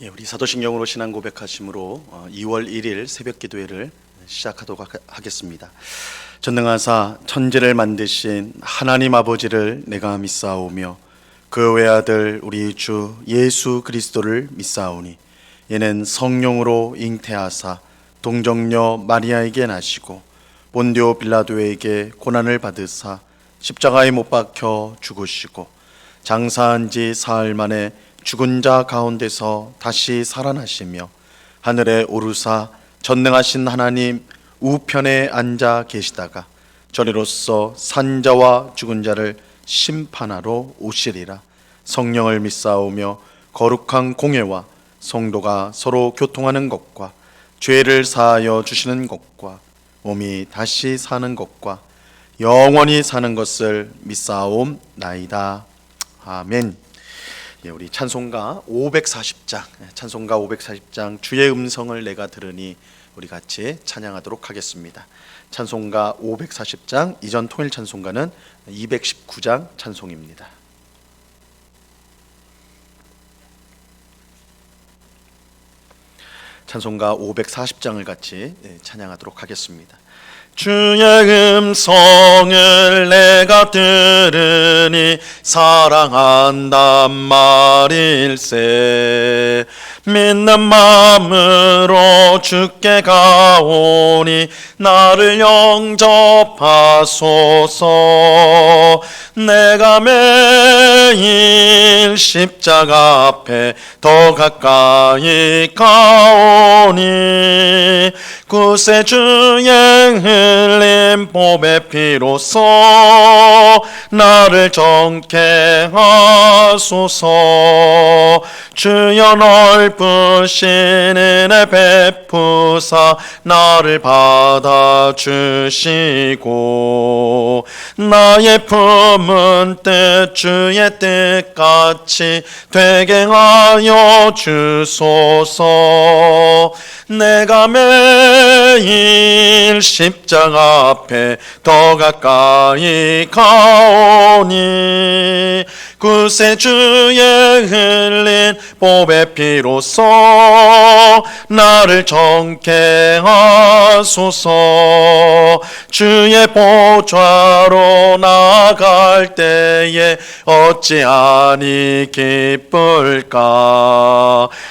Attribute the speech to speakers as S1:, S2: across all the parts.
S1: 우리 사도신경으로 신앙 고백하심으로 2월 1일 새벽 기도회를 시작하도록 하겠습니다. 전능하사 천지를 만드신 하나님 아버지를 내가 믿사오며 그 외아들 우리 주 예수 그리스도를 믿사오니 이는 성령으로 잉태하사 동정녀 마리아에게 나시고 본디오 빌라도에게 고난을 받으사 십자가에 못 박혀 죽으시고 장사한 지 사흘 만에 죽은 자 가운데서 다시 살아나시며 하늘에 오르사 전능하신 하나님 우편에 앉아 계시다가 저리로서 산자와 죽은 자를 심판하러 오시리라. 성령을 믿사오며 거룩한 공회와 성도가 서로 교통하는 것과 죄를 사하여 주시는 것과 몸이 다시 사는 것과 영원히 사는 것을 믿사옵나이다. 아멘. 우리 찬송가 540장 주의 음성을 내가 들으니 우리 같이 찬양하도록 하겠습니다. 찬송가 540장, 이전 통일 찬송가는 219장 찬송입니다. 찬송가 540장을 같이 찬양하도록 하겠습니다. 주의 음성을 내가 들으니 사랑한단 말일세. 믿는 마음으로 주께 가오니 나를 영접하소서. 내가 매일 십자가 앞에 더 가까이 가오니 구세주의 흘린 보배 피로써 나를 정케 하소서. 주여 넓으신 은혜 베푸사 나를 받아주시고 나의 품은 뜻 주의 뜻같이 되게 하여 주소서. 내가 매일 십자가 앞에 더 가까이 가오니 구세주의 흘린 보배 피로써 나를 정케 하소서. 주의 보좌로 나아갈 때에 어찌하니 기쁠까.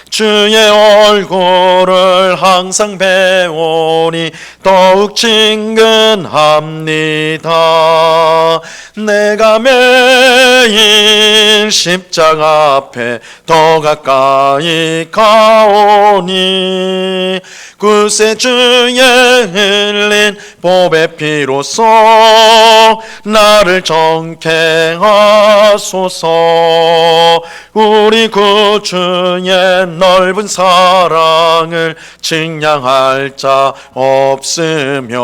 S1: 주의 얼굴을 항상 배우니 더욱 친근합니다. 내가 매일 십자가 앞에 더 가까이 가오니 구세주의 흘린 보배 피로써 나를 정케 하소서. 우리 구주의 넓은 사랑을 측량할 자 없으며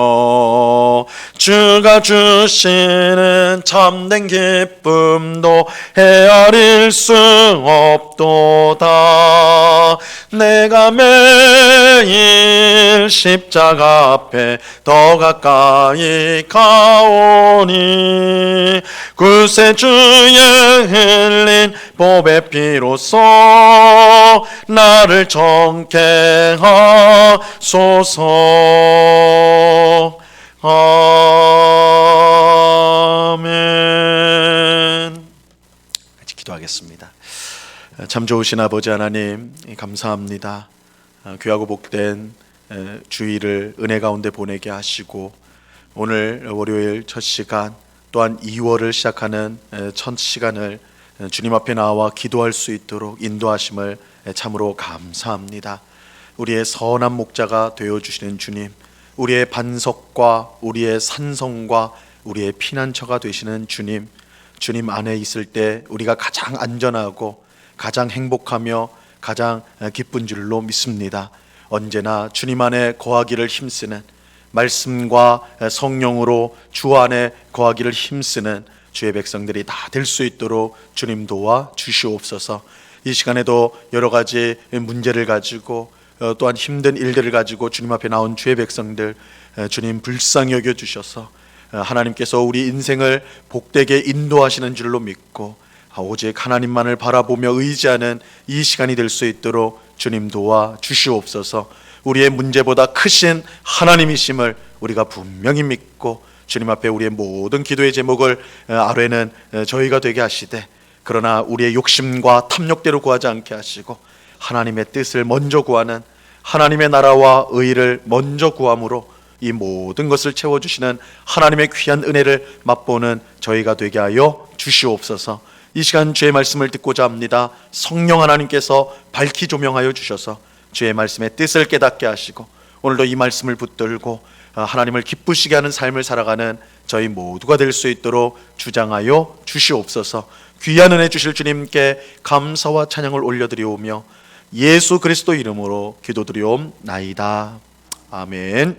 S1: 주가 주시는 참된 기쁨도 헤아릴 수 없도다. 내가 매일 십자가 앞에 더 가까이 가오니 구세주의 흘린 보배 피로써 나를 정케 하소서. 아멘. 같이 기도하겠습니다. 참 좋으신 아버지 하나님, 감사합니다. 귀하고 복된 주일을 은혜 가운데 보내게 하시고 오늘 월요일 첫 시간 또한 2월을 시작하는 첫 시간을 주님 앞에 나와 기도할 수 있도록 인도하심을 참으로 감사합니다. 우리의 선한 목자가 되어주시는 주님, 우리의 반석과 우리의 산성과 우리의 피난처가 되시는 주님, 주님 안에 있을 때 우리가 가장 안전하고 가장 행복하며 가장 기쁜 줄로 믿습니다. 언제나 주님 안에 거하기를 힘쓰는, 말씀과 성령으로 주 안에 거하기를 힘쓰는 주의 백성들이 다 될 수 있도록 주님 도와 주시옵소서. 이 시간에도 여러 가지 문제를 가지고 또한 힘든 일들을 가지고 주님 앞에 나온 주의 백성들, 주님 불쌍히 여겨주셔서 하나님께서 우리 인생을 복되게 인도하시는 줄로 믿고 오직 하나님만을 바라보며 의지하는 이 시간이 될 수 있도록 주님 도와 주시옵소서. 우리의 문제보다 크신 하나님이심을 우리가 분명히 믿고 주님 앞에 우리의 모든 기도의 제목을 아뢰는 저희가 되게 하시되, 그러나 우리의 욕심과 탐욕대로 구하지 않게 하시고 하나님의 뜻을 먼저 구하는, 하나님의 나라와 의를 먼저 구함으로 이 모든 것을 채워주시는 하나님의 귀한 은혜를 맛보는 저희가 되게 하여 주시옵소서. 이 시간 주의 말씀을 듣고자 합니다. 성령 하나님께서 밝히 조명하여 주셔서 주의 말씀의 뜻을 깨닫게 하시고 오늘도 이 말씀을 붙들고 하나님을 기쁘시게 하는 삶을 살아가는 저희 모두가 될 수 있도록 주장하여 주시옵소서. 귀한 은혜 주실 주님께 감사와 찬양을 올려드리오며 예수 그리스도 이름으로 기도드리옵나이다. 아멘.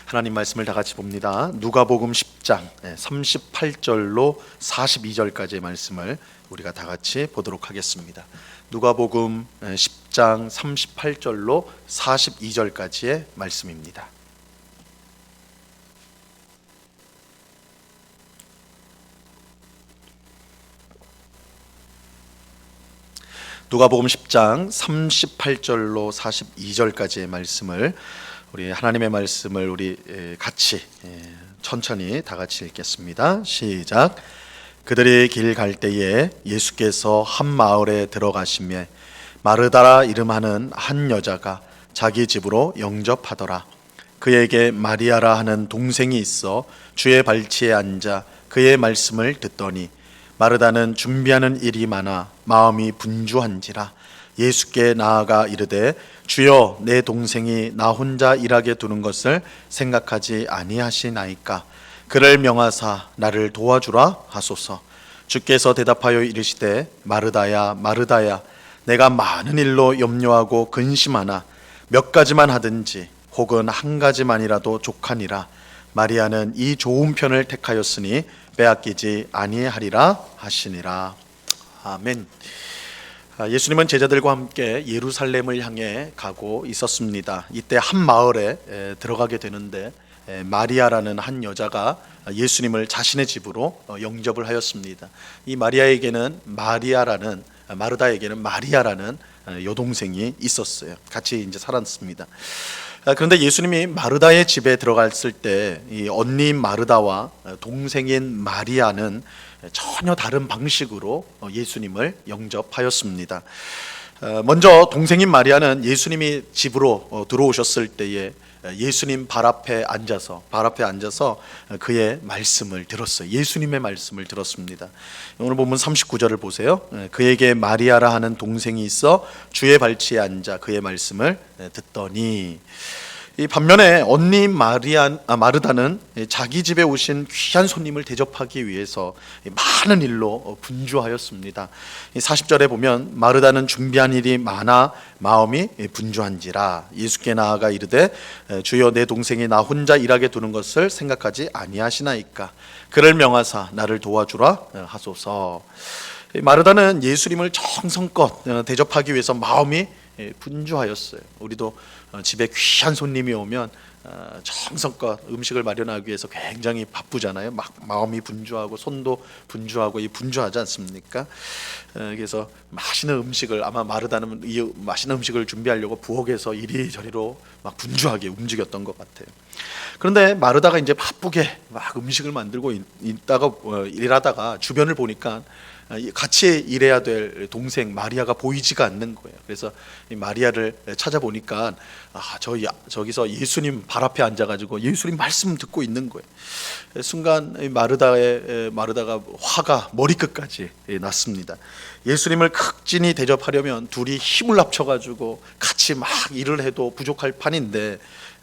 S1: 하나님 말씀을 다 같이 봅니다. 누가복음 10장 38절로 42절까지의 말씀을 우리가 다 같이 보도록 하겠습니다. 누가복음 10장 38절로 42절까지의 말씀입니다. 누가복음 10장 38절로 42절까지의 말씀을, 우리 하나님의 말씀을 우리 같이 천천히 다 같이 읽겠습니다. 시작. 그들이 길 갈 때에 예수께서 한 마을에 들어가시며 마르다라 이름하는 한 여자가 자기 집으로 영접하더라. 그에게 마리아라 하는 동생이 있어 주의 발치에 앉아 그의 말씀을 듣더니 마르다는 준비하는 일이 많아 마음이 분주한지라 예수께 나아가 이르되 주여, 내 동생이 나 혼자 일하게 두는 것을 생각하지 아니하시나이까. 그를 명하사 나를 도와주라 하소서. 주께서 대답하여 이르시되 마르다야 마르다야, 내가 많은 일로 염려하고 근심하나 몇 가지만 하든지 혹은 한 가지만이라도 족하니라. 마리아는 이 좋은 편을 택하였으니 빼앗기지 아니하리라 하시니라. 아멘. 예수님은 제자들과 함께 예루살렘을 향해 가고 있었습니다. 이때 한 마을에 들어가게 되는데 마리아라는 한 여자가 예수님을 자신의 집으로 영접을 하였습니다. 이 마리아에게는 마르다에게는 마리아라는 여동생이 있었어요. 같이 이제 살았습니다. 그런데 예수님이 마르다의 집에 들어갔을 때 이 언니인 마르다와 동생인 마리아는 전혀 다른 방식으로 예수님을 영접하였습니다. 먼저 동생인 마리아는 예수님이 집으로 들어오셨을 때에 예수님 발 앞에 앉아서 그의 말씀을 들었어요. 예수님의 말씀을 들었습니다. 오늘 본문 39절을 보세요. 그에게 마리아라 하는 동생이 있어 주의 발치에 앉아 그의 말씀을 듣더니, 이 반면에 언니 마르다는 자기 집에 오신 귀한 손님을 대접하기 위해서 많은 일로 분주하였습니다. 40절에 보면 마르다는 준비한 일이 많아 마음이 분주한지라 예수께 나아가 이르되 주여, 내 동생이 나 혼자 일하게 두는 것을 생각하지 아니하시나이까. 그를 명하사 나를 도와주라 하소서. 마르다는 예수님을 정성껏 대접하기 위해서 마음이 분주하였어요. 우리도 집에 귀한 손님이 오면 정성껏 음식을 마련하기 위해서 굉장히 바쁘잖아요. 막 마음이 분주하고 손도 분주하고 분주하지 않습니까? 그래서 맛있는 음식을, 아마 마르다는 이 맛있는 음식을 준비하려고 부엌에서 이리저리로 막 분주하게 움직였던 것 같아요. 그런데 마르다가 이제 바쁘게 막 음식을 만들고 일하다가 주변을 보니까 같이 일해야 될 동생 마리아가 보이지가 않는 거예요. 그래서 이 마리아를 찾아보니까 저기서 예수님 발 앞에 앉아가지고 예수님 말씀 듣고 있는 거예요. 순간 마르다가 화가 머리끝까지 났습니다. 예수님을 극진히 대접하려면 둘이 힘을 합쳐가지고 같이 막 일을 해도 부족할 판인데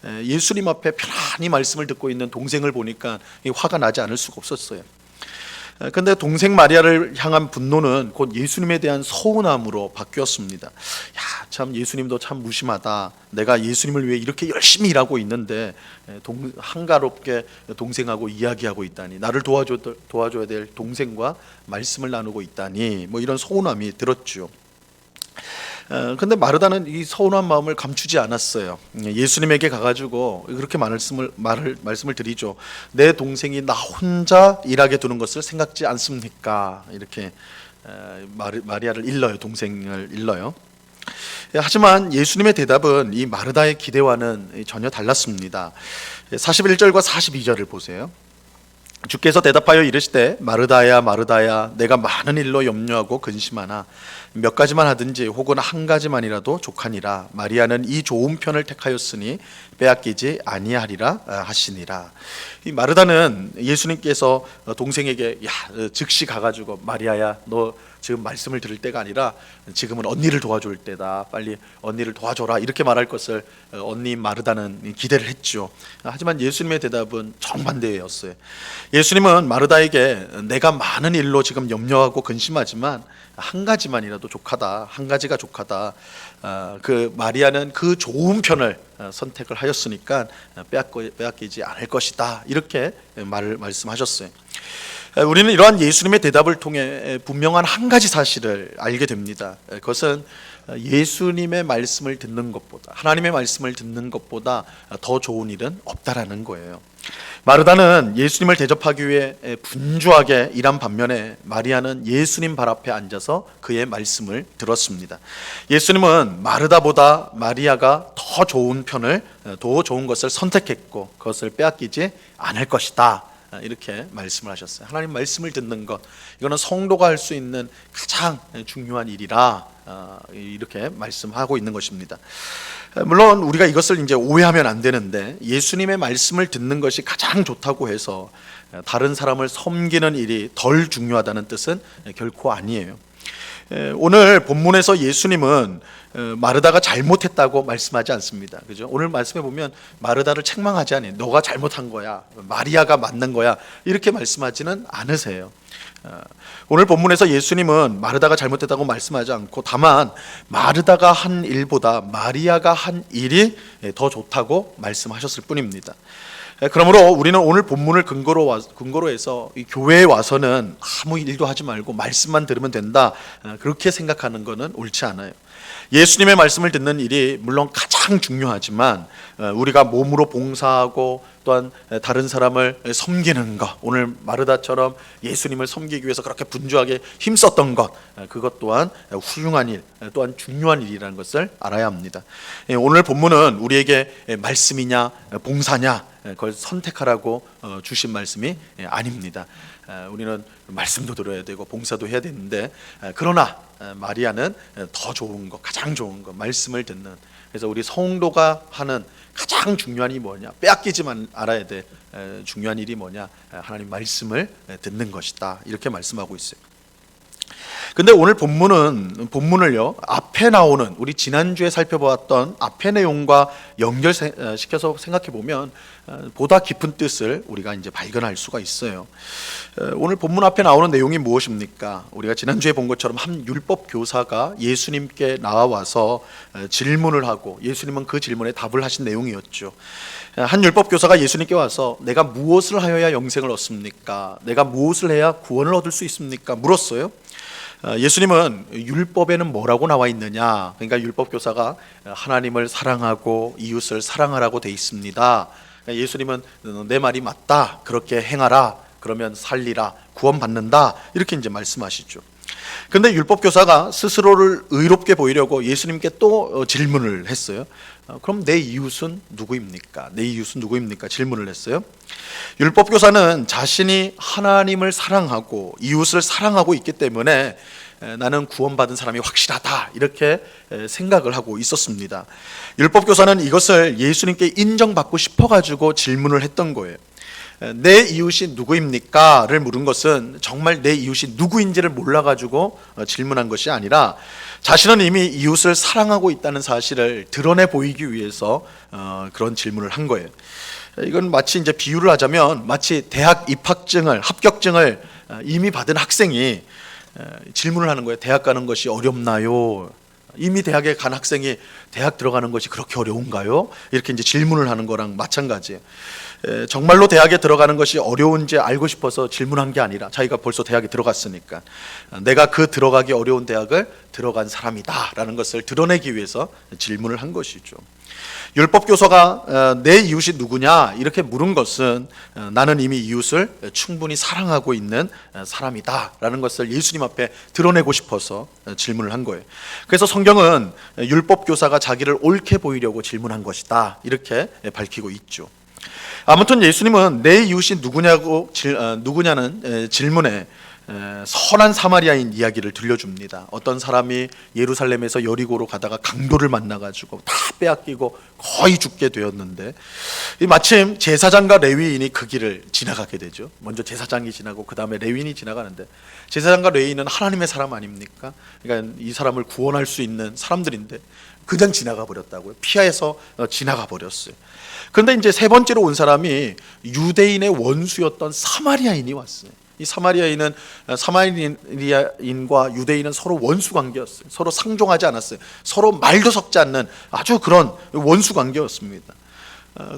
S1: 예수님 앞에 편안히 말씀을 듣고 있는 동생을 보니까 화가 나지 않을 수가 없었어요. 그런데 동생 마리아를 향한 분노는 곧 예수님에 대한 서운함으로 바뀌었습니다. 참 예수님도 참 무심하다. 내가 예수님을 위해 이렇게 열심히 일하고 있는데 한가롭게 동생하고 이야기하고 있다니, 나를 도와줘야 될 동생과 말씀을 나누고 있다니, 이런 서운함이 들었죠. 근데 마르다는 이 서운한 마음을 감추지 않았어요. 예수님에게 가가지고 그렇게 말씀을 드리죠. 내 동생이 나 혼자 일하게 두는 것을 생각지 않습니까? 이렇게 마리아를 일러요. 동생을 일러요. 하지만 예수님의 대답은 이 마르다의 기대와는 전혀 달랐습니다. 41절과 42절을 보세요. 주께서 대답하여 이르시되 마르다야 마르다야 내가 많은 일로 염려하고 근심하나 몇 가지만 하든지 혹은 한 가지만이라도 족하니라. 마리아는 이 좋은 편을 택하였으니 빼앗기지 아니하리라 하시니라. 이 마르다는 예수님께서 동생에게 즉시 가가지고 마리아야 너 지금 말씀을 들을 때가 아니라 지금은 언니를 도와줄 때다. 빨리 언니를 도와줘라. 이렇게 말할 것을 언니 마르다는 기대를 했죠. 하지만 예수님의 대답은 정반대였어요. 예수님은 마르다에게 내가 많은 일로 지금 염려하고 근심하지만 한 가지만이라도 족하다. 한 가지가 족하다. 그 마리아는 그 좋은 편을 선택을 하였으니까 빼앗기지 않을 것이다. 이렇게 말씀하셨어요. 우리는 이러한 예수님의 대답을 통해 분명한 한 가지 사실을 알게 됩니다. 그것은 예수님의 말씀을 듣는 것보다, 하나님의 말씀을 듣는 것보다 더 좋은 일은 없다라는 거예요. 마르다는 예수님을 대접하기 위해 분주하게 일한 반면에 마리아는 예수님 발 앞에 앉아서 그의 말씀을 들었습니다. 예수님은 마르다보다 마리아가 더 좋은 편을, 더 좋은 것을 선택했고 그것을 빼앗기지 않을 것이다. 이렇게 말씀을 하셨어요. 하나님 말씀을 듣는 것, 이거는 성도가 할 수 있는 가장 중요한 일이라 이렇게 말씀하고 있는 것입니다. 물론 우리가 이것을 이제 오해하면 안 되는데 예수님의 말씀을 듣는 것이 가장 좋다고 해서 다른 사람을 섬기는 일이 덜 중요하다는 뜻은 결코 아니에요. 오늘 본문에서 예수님은 마르다가 잘못했다고 말씀하지 않습니다. 그죠? 오늘 말씀해 보면 마르다를 책망하지 않아요. 너가 잘못한 거야. 마리아가 맞는 거야. 이렇게 말씀하지는 않으세요. 오늘 본문에서 예수님은 마르다가 잘못했다고 말씀하지 않고 다만 마르다가 한 일보다 마리아가 한 일이 더 좋다고 말씀하셨을 뿐입니다. 그러므로 우리는 오늘 본문을 근거로 해서 이 교회에 와서는 아무 일도 하지 말고 말씀만 들으면 된다, 그렇게 생각하는 것은 옳지 않아요. 예수님의 말씀을 듣는 일이 물론 가장 중요하지만 우리가 몸으로 봉사하고 또한 다른 사람을 섬기는 것, 오늘 마르다처럼 예수님을 섬기기 위해서 그렇게 분주하게 힘썼던 것, 그것 또한 훌륭한 일, 또한 중요한 일이라는 것을 알아야 합니다. 오늘 본문은 우리에게 말씀이냐 봉사냐 그걸 선택하라고 주신 말씀이 아닙니다. 우리는 말씀도 들어야 되고 봉사도 해야 되는데, 그러나 마리아는 더 좋은 것, 가장 좋은 것, 말씀을 듣는, 그래서 우리 성도가 하는 가장 중요한 일이 뭐냐, 빼앗기지만 알아야 될 중요한 일이 뭐냐, 하나님 말씀을 듣는 것이다, 이렇게 말씀하고 있어요. 근데 오늘 본문을요, 앞에 나오는, 우리 지난주에 살펴보았던 앞의 내용과 연결시켜서 생각해 보면 보다 깊은 뜻을 우리가 이제 발견할 수가 있어요. 오늘 본문 앞에 나오는 내용이 무엇입니까? 우리가 지난주에 본 것처럼 한 율법 교사가 예수님께 나와서 질문을 하고 예수님은 그 질문에 답을 하신 내용이었죠. 한 율법 교사가 예수님께 와서 내가 무엇을 하여야 영생을 얻습니까? 내가 무엇을 해야 구원을 얻을 수 있습니까? 물었어요. 예수님은 율법에는 뭐라고 나와 있느냐? 그러니까 율법 교사가 하나님을 사랑하고 이웃을 사랑하라고 돼 있습니다. 예수님은 내 말이 맞다, 그렇게 행하라, 그러면 살리라, 구원받는다, 이렇게 이제 말씀하시죠. 근데 율법 교사가 스스로를 의롭게 보이려고 예수님께 또 질문을 했어요. 그럼 내 이웃은 누구입니까? 내 이웃은 누구입니까? 질문을 했어요. 율법 교사는 자신이 하나님을 사랑하고 이웃을 사랑하고 있기 때문에 나는 구원받은 사람이 확실하다, 이렇게 생각을 하고 있었습니다. 율법 교사는 이것을 예수님께 인정받고 싶어가지고 질문을 했던 거예요. 내 이웃이 누구입니까? 를 물은 것은 정말 내 이웃이 누구인지를 몰라가지고 질문한 것이 아니라 자신은 이미 이웃을 사랑하고 있다는 사실을 드러내 보이기 위해서 그런 질문을 한 거예요. 이건 마치 이제 비유를 하자면 마치 대학 입학증을, 합격증을 이미 받은 학생이 질문을 하는 거예요. 대학 가는 것이 어렵나요? 이미 대학에 간 학생이 대학 들어가는 것이 그렇게 어려운가요? 이렇게 이제 질문을 하는 거랑 마찬가지예요. 정말로 대학에 들어가는 것이 어려운지 알고 싶어서 질문한 게 아니라 자기가 벌써 대학에 들어갔으니까 내가 그 들어가기 어려운 대학을 들어간 사람이다 라는 것을 드러내기 위해서 질문을 한 것이죠. 율법 교사가 내 이웃이 누구냐 이렇게 물은 것은 나는 이미 이웃을 충분히 사랑하고 있는 사람이다 라는 것을 예수님 앞에 드러내고 싶어서 질문을 한 거예요. 그래서 성경은 율법 교사가 자기를 옳게 보이려고 질문한 것이다, 이렇게 밝히고 있죠. 아무튼 예수님은 내 이웃이 누구냐는 질문에 선한 사마리아인 이야기를 들려줍니다. 어떤 사람이 예루살렘에서 여리고로 가다가 강도를 만나가지고 다 빼앗기고 거의 죽게 되었는데, 마침 제사장과 레위인이 그 길을 지나가게 되죠. 먼저 제사장이 지나고 그 다음에 레위인이 지나가는데, 제사장과 레위인은 하나님의 사람 아닙니까? 그러니까 이 사람을 구원할 수 있는 사람들인데 그냥 지나가 버렸다고요. 피해서 지나가 버렸어요. 그런데 이제 세 번째로 온 사람이 유대인의 원수였던 사마리아인이 왔어요. 이 사마리아인과 유대인은 서로 원수 관계였어요. 서로 상종하지 않았어요. 서로 말도 섞지 않는 아주 그런 원수 관계였습니다.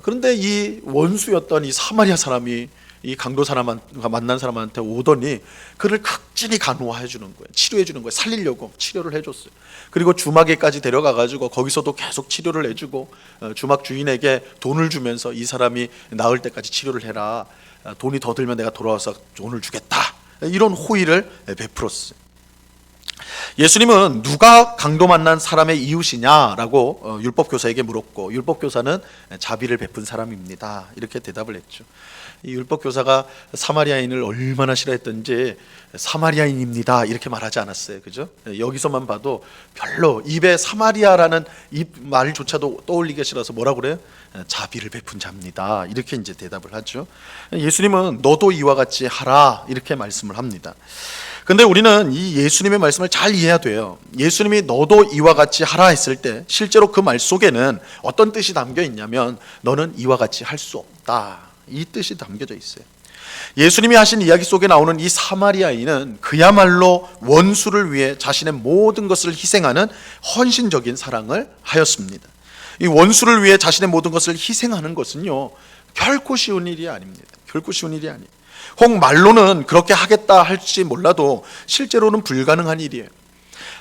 S1: 그런데 이 원수였던 이 사마리아 사람이 이 강도 사람과 만난 사람한테 오더니 그를 극진히 간호해 주는 거예요. 치료해 주는 거예요. 살리려고 치료를 해줬어요. 그리고 주막에까지 데려가가지고 거기서도 계속 치료를 해주고, 주막 주인에게 돈을 주면서 이 사람이 나을 때까지 치료를 해라, 돈이 더 들면 내가 돌아와서 돈을 주겠다, 이런 호의를 베풀었어요. 예수님은 누가 강도 만난 사람의 이웃이냐라고 율법교사에게 물었고, 율법교사는 자비를 베푼 사람입니다, 이렇게 대답을 했죠. 이 율법교사가 사마리아인을 얼마나 싫어했던지 사마리아인입니다 이렇게 말하지 않았어요. 그죠? 여기서만 봐도 별로 입에 사마리아라는 이 말조차도 떠올리기 싫어서 뭐라고 그래요? 자비를 베푼 자입니다, 이렇게 이제 대답을 하죠. 예수님은 너도 이와 같이 하라, 이렇게 말씀을 합니다. 근데 우리는 이 예수님의 말씀을 잘 이해해야 돼요. 예수님이 너도 이와 같이 하라 했을 때 실제로 그 말 속에는 어떤 뜻이 담겨 있냐면, 너는 이와 같이 할 수 없다, 이 뜻이 담겨져 있어요. 예수님이 하신 이야기 속에 나오는 이 사마리아인은 그야말로 원수를 위해 자신의 모든 것을 희생하는 헌신적인 사랑을 하였습니다. 이 원수를 위해 자신의 모든 것을 희생하는 것은요, 결코 쉬운 일이 아닙니다. 결코 쉬운 일이 아니에요. 혹 말로는 그렇게 하겠다 할지 몰라도 실제로는 불가능한 일이에요.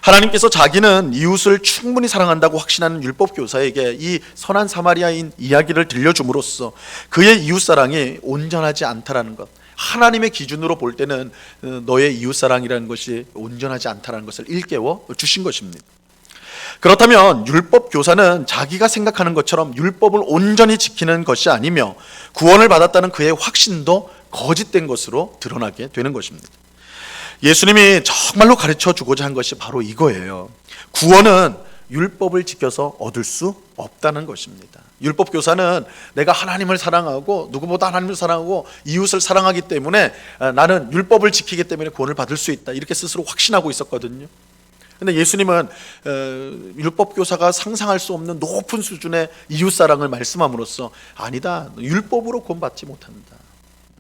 S1: 하나님께서 자기는 이웃을 충분히 사랑한다고 확신하는 율법교사에게 이 선한 사마리아인 이야기를 들려줌으로써 그의 이웃사랑이 온전하지 않다라는 것, 하나님의 기준으로 볼 때는 너의 이웃사랑이라는 것이 온전하지 않다라는 것을 일깨워 주신 것입니다. 그렇다면 율법교사는 자기가 생각하는 것처럼 율법을 온전히 지키는 것이 아니며 구원을 받았다는 그의 확신도 거짓된 것으로 드러나게 되는 것입니다. 예수님이 정말로 가르쳐 주고자 한 것이 바로 이거예요. 구원은 율법을 지켜서 얻을 수 없다는 것입니다. 율법교사는 내가 하나님을 사랑하고 누구보다 하나님을 사랑하고 이웃을 사랑하기 때문에 나는 율법을 지키기 때문에 구원을 받을 수 있다, 이렇게 스스로 확신하고 있었거든요. 근데 예수님은 율법교사가 상상할 수 없는 높은 수준의 이웃사랑을 말씀함으로써 아니다, 율법으로 구원받지 못한다,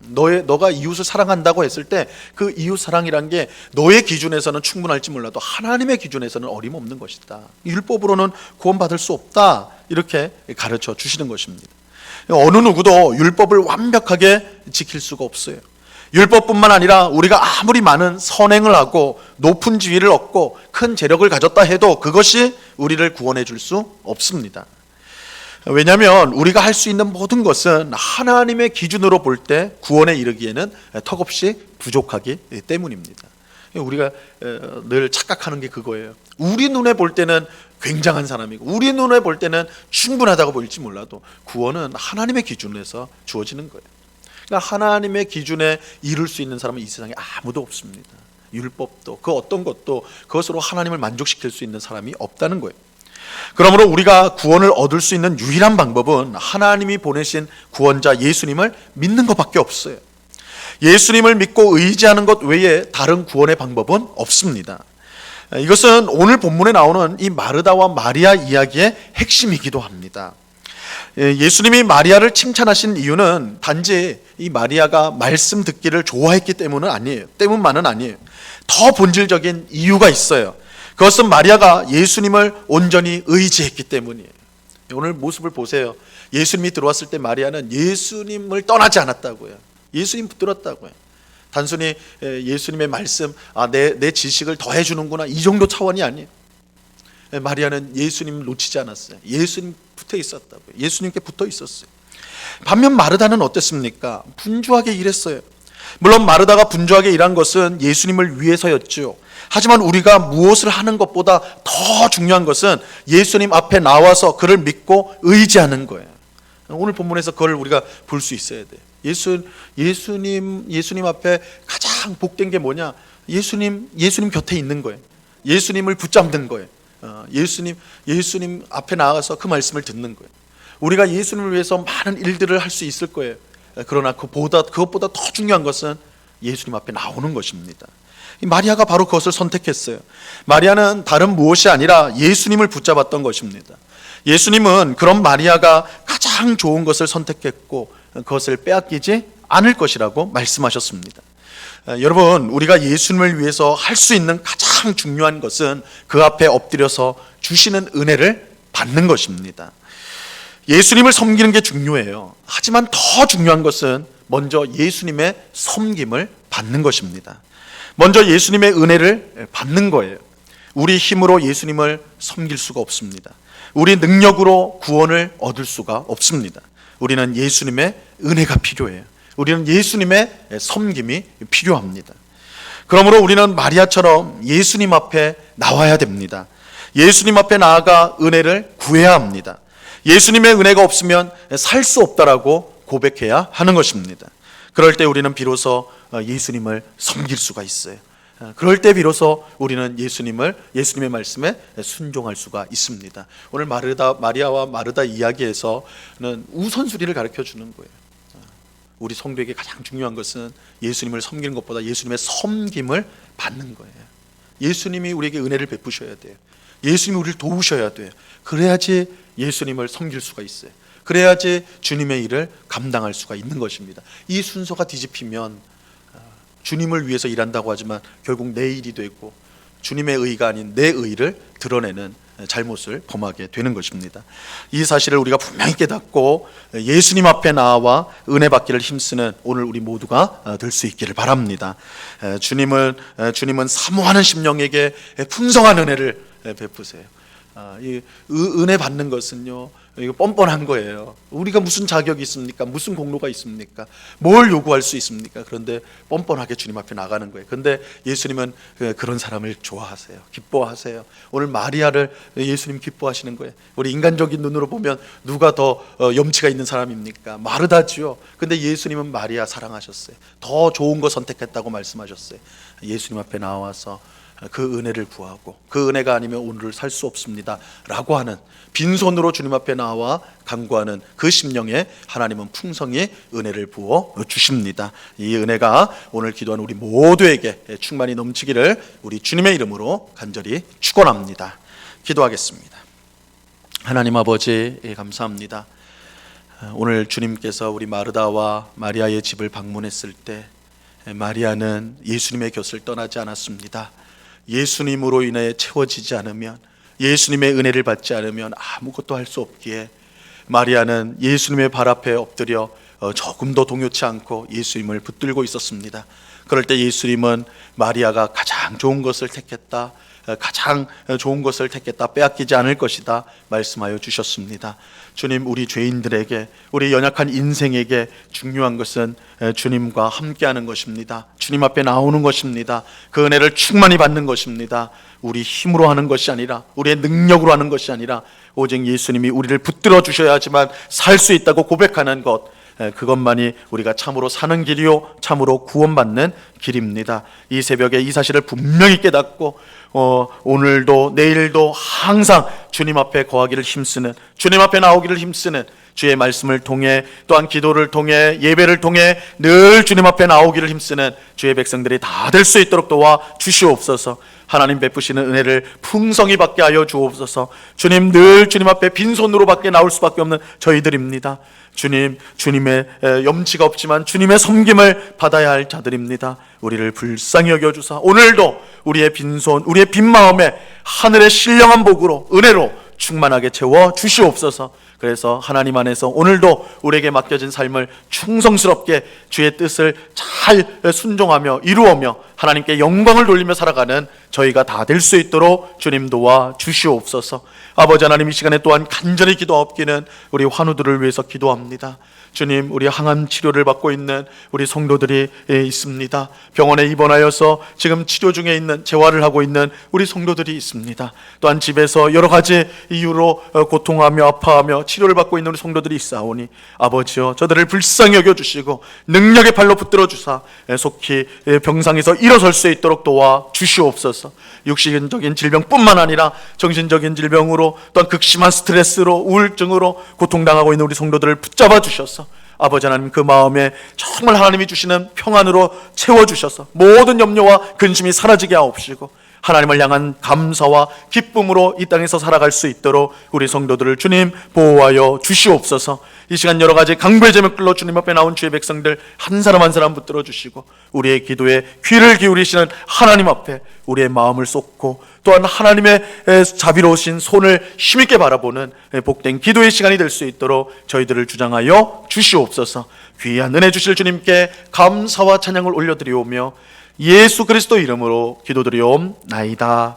S1: 너가 이웃을 사랑한다고 했을 때 그 이웃 사랑이란 게 너의 기준에서는 충분할지 몰라도 하나님의 기준에서는 어림없는 것이다, 율법으로는 구원받을 수 없다, 이렇게 가르쳐 주시는 것입니다. 어느 누구도 율법을 완벽하게 지킬 수가 없어요. 율법뿐만 아니라 우리가 아무리 많은 선행을 하고 높은 지위를 얻고 큰 재력을 가졌다 해도 그것이 우리를 구원해 줄 수 없습니다. 왜냐하면 우리가 할 수 있는 모든 것은 하나님의 기준으로 볼 때 구원에 이르기에는 턱없이 부족하기 때문입니다. 우리가 늘 착각하는 게 그거예요. 우리 눈에 볼 때는 굉장한 사람이고 우리 눈에 볼 때는 충분하다고 보일지 몰라도 구원은 하나님의 기준에서 주어지는 거예요. 그러니까 하나님의 기준에 이룰 수 있는 사람은 이 세상에 아무도 없습니다. 율법도 그 어떤 것도 그것으로 하나님을 만족시킬 수 있는 사람이 없다는 거예요. 그러므로 우리가 구원을 얻을 수 있는 유일한 방법은 하나님이 보내신 구원자 예수님을 믿는 것밖에 없어요. 예수님을 믿고 의지하는 것 외에 다른 구원의 방법은 없습니다. 이것은 오늘 본문에 나오는 이 마르다와 마리아 이야기의 핵심이기도 합니다. 예수님이 마리아를 칭찬하신 이유는 단지 이 마리아가 말씀 듣기를 좋아했기 때문만은 아니에요. 더 본질적인 이유가 있어요. 그것은 마리아가 예수님을 온전히 의지했기 때문이에요. 오늘 모습을 보세요. 예수님이 들어왔을 때 마리아는 예수님을 떠나지 않았다고요. 예수님 붙들었다고요. 단순히 예수님의 말씀, 내 지식을 더해주는구나, 이 정도 차원이 아니에요. 마리아는 예수님을 놓치지 않았어요. 예수님 붙어 있었다고요. 예수님께 붙어 있었어요. 반면 마르다는 어땠습니까? 분주하게 일했어요. 물론 마르다가 분주하게 일한 것은 예수님을 위해서였죠. 하지만 우리가 무엇을 하는 것보다 더 중요한 것은 예수님 앞에 나와서 그를 믿고 의지하는 거예요. 오늘 본문에서 그걸 우리가 볼 수 있어야 돼요. 예수님 앞에 가장 복된 게 뭐냐? 예수님 곁에 있는 거예요. 예수님을 붙잡는 거예요. 예수님 앞에 나가서 그 말씀을 듣는 거예요. 우리가 예수님을 위해서 많은 일들을 할 수 있을 거예요. 그러나 그것보다 더 중요한 것은 예수님 앞에 나오는 것입니다. 마리아가 바로 그것을 선택했어요. 마리아는 다른 무엇이 아니라 예수님을 붙잡았던 것입니다. 예수님은 그런 마리아가 가장 좋은 것을 선택했고 그것을 빼앗기지 않을 것이라고 말씀하셨습니다. 여러분, 우리가 예수님을 위해서 할 수 있는 가장 중요한 것은 그 앞에 엎드려서 주시는 은혜를 받는 것입니다. 예수님을 섬기는 게 중요해요. 하지만 더 중요한 것은 먼저 예수님의 섬김을 받는 것입니다. 먼저 예수님의 은혜를 받는 거예요. 우리 힘으로 예수님을 섬길 수가 없습니다. 우리 능력으로 구원을 얻을 수가 없습니다. 우리는 예수님의 은혜가 필요해요. 우리는 예수님의 섬김이 필요합니다. 그러므로 우리는 마리아처럼 예수님 앞에 나와야 됩니다. 예수님 앞에 나아가 은혜를 구해야 합니다. 예수님의 은혜가 없으면 살 수 없다라고 고백해야 하는 것입니다. 그럴 때 우리는 비로소 예수님을 섬길 수가 있어요. 그럴 때 비로소 우리는 예수님의 말씀에 순종할 수가 있습니다. 오늘 마리아와 마르다 이야기에서는 우선순위를 가르쳐 주는 거예요. 우리 성도에게 가장 중요한 것은 예수님을 섬기는 것보다 예수님의 섬김을 받는 거예요. 예수님이 우리에게 은혜를 베푸셔야 돼요. 예수님이 우리를 도우셔야 돼요. 그래야지 예수님을 섬길 수가 있어요. 그래야지 주님의 일을 감당할 수가 있는 것입니다. 이 순서가 뒤집히면 주님을 위해서 일한다고 하지만 결국 내 일이 되고 주님의 의가 아닌 내 의를 드러내는 잘못을 범하게 되는 것입니다. 이 사실을 우리가 분명히 깨닫고 예수님 앞에 나와 은혜 받기를 힘쓰는 오늘 우리 모두가 될 수 있기를 바랍니다. 주님은 사모하는 심령에게 풍성한 은혜를 베푸세요. 이 은혜 받는 것은요, 이거 뻔뻔한 거예요. 우리가 무슨 자격이 있습니까? 무슨 공로가 있습니까? 뭘 요구할 수 있습니까? 그런데 뻔뻔하게 주님 앞에 나가는 거예요. 그런데 예수님은 그런 사람을 좋아하세요. 기뻐하세요. 오늘 마리아를 예수님 기뻐하시는 거예요. 우리 인간적인 눈으로 보면 누가 더 염치가 있는 사람입니까? 마르다지요. 근데 예수님은 마리아 사랑하셨어요. 더 좋은 거 선택했다고 말씀하셨어요. 예수님 앞에 나와서 그 은혜를 구하고 그 은혜가 아니면 오늘을 살 수 없습니다 라고 하는, 빈손으로 주님 앞에 나와 간구하는 그 심령에 하나님은 풍성히 은혜를 부어 주십니다. 이 은혜가 오늘 기도하는 우리 모두에게 충만히 넘치기를 우리 주님의 이름으로 간절히 축원합니다. 기도하겠습니다. 하나님 아버지, 감사합니다. 오늘 주님께서 우리 마르다와 마리아의 집을 방문했을 때 마리아는 예수님의 곁을 떠나지 않았습니다. 예수님으로 인해 채워지지 않으면, 예수님의 은혜를 받지 않으면 아무것도 할 수 없기에 마리아는 예수님의 발 앞에 엎드려 조금도 동요치 않고 예수님을 붙들고 있었습니다. 그럴 때 예수님은 마리아가 가장 좋은 것을 택했다, 가장 좋은 것을 택했다, 빼앗기지 않을 것이다 말씀하여 주셨습니다. 주님, 우리 죄인들에게, 우리 연약한 인생에게 중요한 것은 주님과 함께하는 것입니다. 주님 앞에 나오는 것입니다. 그 은혜를 충만히 받는 것입니다. 우리 힘으로 하는 것이 아니라, 우리의 능력으로 하는 것이 아니라 오직 예수님이 우리를 붙들어 주셔야 하지만 살 수 있다고 고백하는 것, 그것만이 우리가 참으로 사는 길이요 참으로 구원받는 길입니다. 이 새벽에 이 사실을 분명히 깨닫고 오늘도 내일도 항상 주님 앞에 거하기를 힘쓰는, 주님 앞에 나오기를 힘쓰는, 주의 말씀을 통해 또한 기도를 통해 예배를 통해 늘 주님 앞에 나오기를 힘쓰는 주의 백성들이 다 될 수 있도록 도와 주시옵소서. 하나님 베푸시는 은혜를 풍성히 받게 하여 주옵소서. 주님, 늘 주님 앞에 빈손으로 밖에 나올 수밖에 없는 저희들입니다. 주님, 주님의 염치가 없지만 주님의 섬김을 받아야 할 자들입니다. 우리를 불쌍히 여겨주사 오늘도 우리의 빈손, 우리의 빈 마음에 하늘의 신령한 복으로, 은혜로 충만하게 채워 주시옵소서. 그래서 하나님 안에서 오늘도 우리에게 맡겨진 삶을 충성스럽게 주의 뜻을 잘 순종하며 이루어며 하나님께 영광을 돌리며 살아가는 저희가 다 될 수 있도록 주님 도와 주시옵소서. 아버지 하나님, 이 시간에 또한 간절히 기도하옵기는 우리 환우들을 위해서 기도합니다. 주님, 우리 항암 치료를 받고 있는 우리 성도들이 있습니다. 병원에 입원하여서 지금 치료 중에 있는, 재활을 하고 있는 우리 성도들이 있습니다. 또한 집에서 여러 가지 이유로 고통하며 아파하며 치료를 받고 있는 우리 성도들이 있사오니 아버지여, 저들을 불쌍히 여겨주시고 능력의 발로 붙들어 주사 속히 병상에서 일어설 수 있도록 도와 주시옵소서. 육신적인 질병뿐만 아니라 정신적인 질병으로, 또한 극심한 스트레스로, 우울증으로 고통당하고 있는 우리 성도들을 붙잡아 주셔서 아버지 하나님, 그 마음에 정말 하나님이 주시는 평안으로 채워주셔서 모든 염려와 근심이 사라지게 하옵시고 하나님을 향한 감사와 기쁨으로 이 땅에서 살아갈 수 있도록 우리 성도들을 주님 보호하여 주시옵소서. 이 시간 여러 가지 강불의 제목들로 주님 앞에 나온 주의 백성들 한 사람 한 사람 붙들어 주시고 우리의 기도에 귀를 기울이시는 하나님 앞에 우리의 마음을 쏟고 또한 하나님의 자비로우신 손을 힘있게 바라보는 복된 기도의 시간이 될 수 있도록 저희들을 주장하여 주시옵소서. 귀한 은혜 주실 주님께 감사와 찬양을 올려드리오며 예수 그리스도 이름으로 기도드리옵나이다.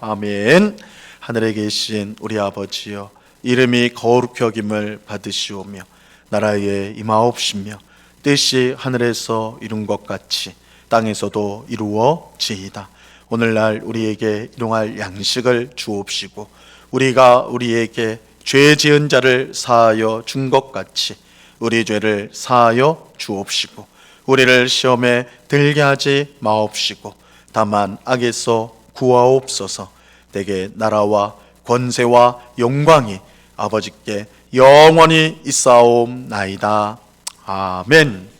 S1: 아멘. 하늘에 계신 우리 아버지여, 이름이 거룩히 여김을 받으시오며 나라에 임하옵시며 뜻이 하늘에서 이룬 것 같이 땅에서도 이루어지이다. 오늘날 우리에게 일용할 양식을 주옵시고 우리가 우리에게 죄 지은 자를 사하여 준 것 같이 우리 죄를 사하여 주옵시고 우리를 시험에 들게 하지 마옵시고 다만 악에서 구하옵소서. 대개 나라와 권세와 영광이 아버지께 영원히 있사옵나이다. 아멘.